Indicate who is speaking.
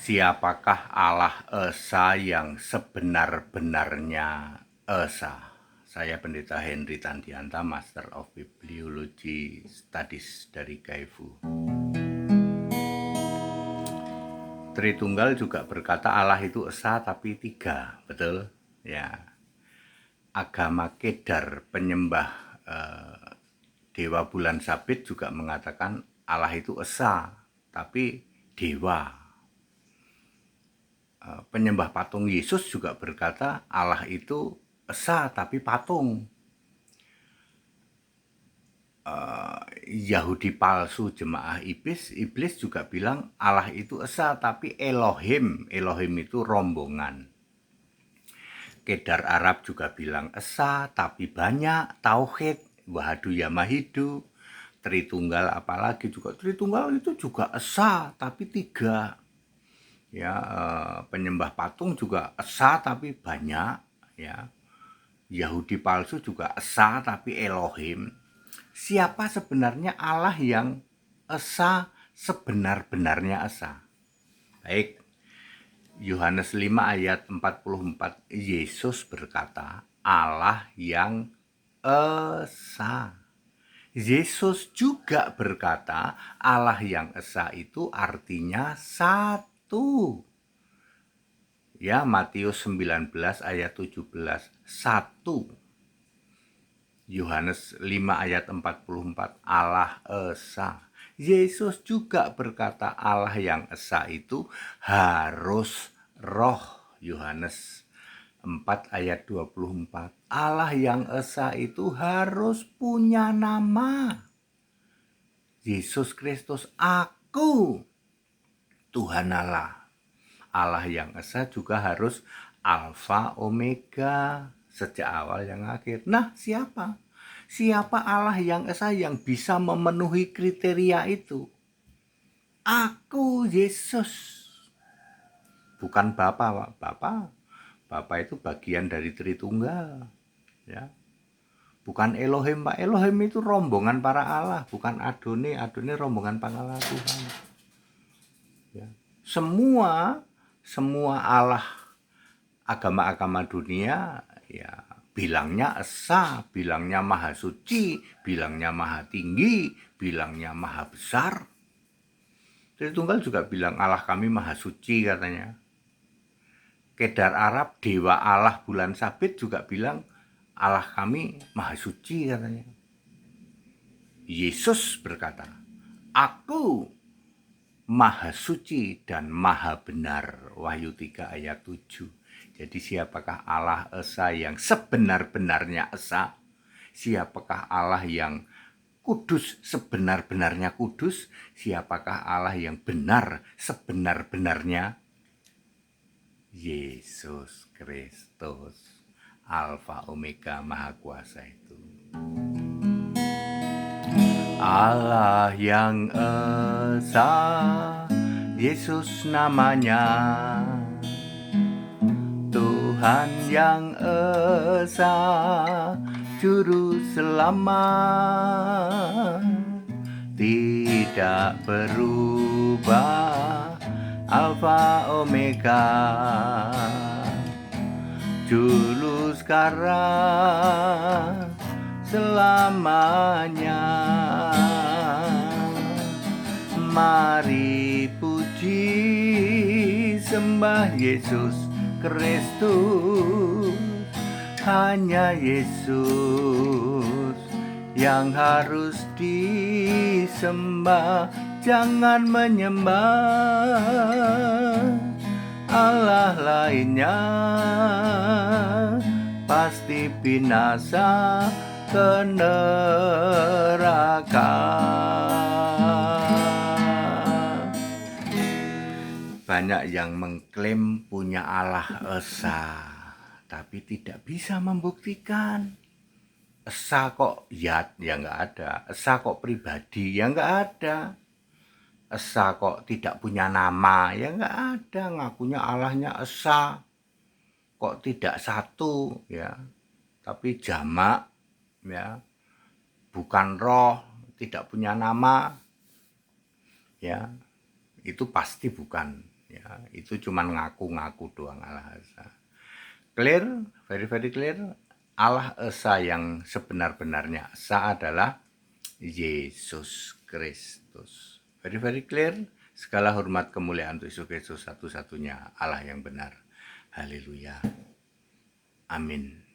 Speaker 1: Siapakah Allah Esa yang sebenar-benarnya Esa? Saya Pendeta Henry Tandianta, Master of Bibliology Studies dari KFU. Tritunggal juga berkata Allah itu Esa tapi tiga, betul? Ya. Agama Kedar penyembah Dewa Bulan Sabit juga mengatakan Allah itu Esa tapi Dewa. Penyembah patung Yesus juga berkata Allah itu Esa tapi patung. Yahudi palsu jemaah iblis juga bilang Allah itu Esa tapi Elohim. Elohim itu rombongan. Kedar Arab juga bilang Esa tapi banyak. Tauhid, Wahadu Yamahidu, Tritunggal apalagi juga. Tritunggal itu juga Esa tapi tiga. Ya, penyembah patung juga Esa tapi banyak. Ya, Yahudi palsu juga Esa tapi Elohim. Siapa sebenarnya Allah yang Esa sebenar-benarnya Esa? Baik, Yohanes 5 ayat 44, Yesus berkata Allah yang Esa. Yesus juga berkata Allah yang Esa itu artinya satu. Ya, Matius 19 ayat 17, satu. Yohanes 5 ayat 44, Allah Esa. Yesus juga berkata Allah yang Esa itu harus roh. Yohanes 4 ayat 24. Allah yang Esa itu harus punya nama. Yesus Kristus, aku Tuhan Allah. Allah yang Esa juga harus Alfa Omega, sejak awal yang akhir. Nah, siapa? Siapa Allah yang Esa yang bisa memenuhi kriteria itu? Aku, Yesus. Bukan Bapa, Pak. Bapa itu bagian dari Tritunggal. Ya. Bukan Elohim, Pak. Elohim itu rombongan para Allah, bukan Adonai. Adonai rombongan para Allah Tuhan. Ya. Semua Allah agama-agama dunia ya bilangnya Esa, bilangnya Maha Suci, bilangnya Maha Tinggi, bilangnya Maha Besar. Tritunggal juga bilang Allah kami Maha Suci katanya. Kedar Arab, Dewa Allah Bulan Sabit juga bilang Allah kami Maha Suci katanya. Yesus berkata, aku Maha Suci dan Maha Benar. Wahyu 3 ayat 7. Jadi siapakah Allah Esa yang sebenar-benarnya Esa? Siapakah Allah yang kudus sebenar-benarnya kudus? Siapakah Allah yang benar sebenar-benarnya? Yesus Kristus, Alfa Omega Maha Kuasa itu. Allah yang Esa, Yesus namanya. Tuhan yang Esa, Juru Selamat, tidak berubah, Alfa Omega, dulu sekarang selamanya. Mari puji sembah Yesus Kristus. Hanya Yesus yang harus disembah. Jangan menyembah Allah lainnya, pasti binasa ke neraka. Banyak yang mengklaim punya Allah Esa, tapi tidak bisa membuktikan. Esa kok ya nggak ada. Esa kok pribadi, ya nggak ada. Esa kok tidak punya nama, ya nggak ada. Ngakunya Allahnya Esa, kok tidak satu, ya. Tapi jamak, ya. Bukan roh, tidak punya nama, ya. Itu pasti bukan Ya, itu cuman ngaku-ngaku doang Allah Esa. Clear, very clear. Allah Esa yang sebenar-benarnya Esa adalah Yesus Kristus. Very clear. Segala hormat kemuliaan untuk Yesus Kristus satu-satunya Allah yang benar. Haleluya. Amin.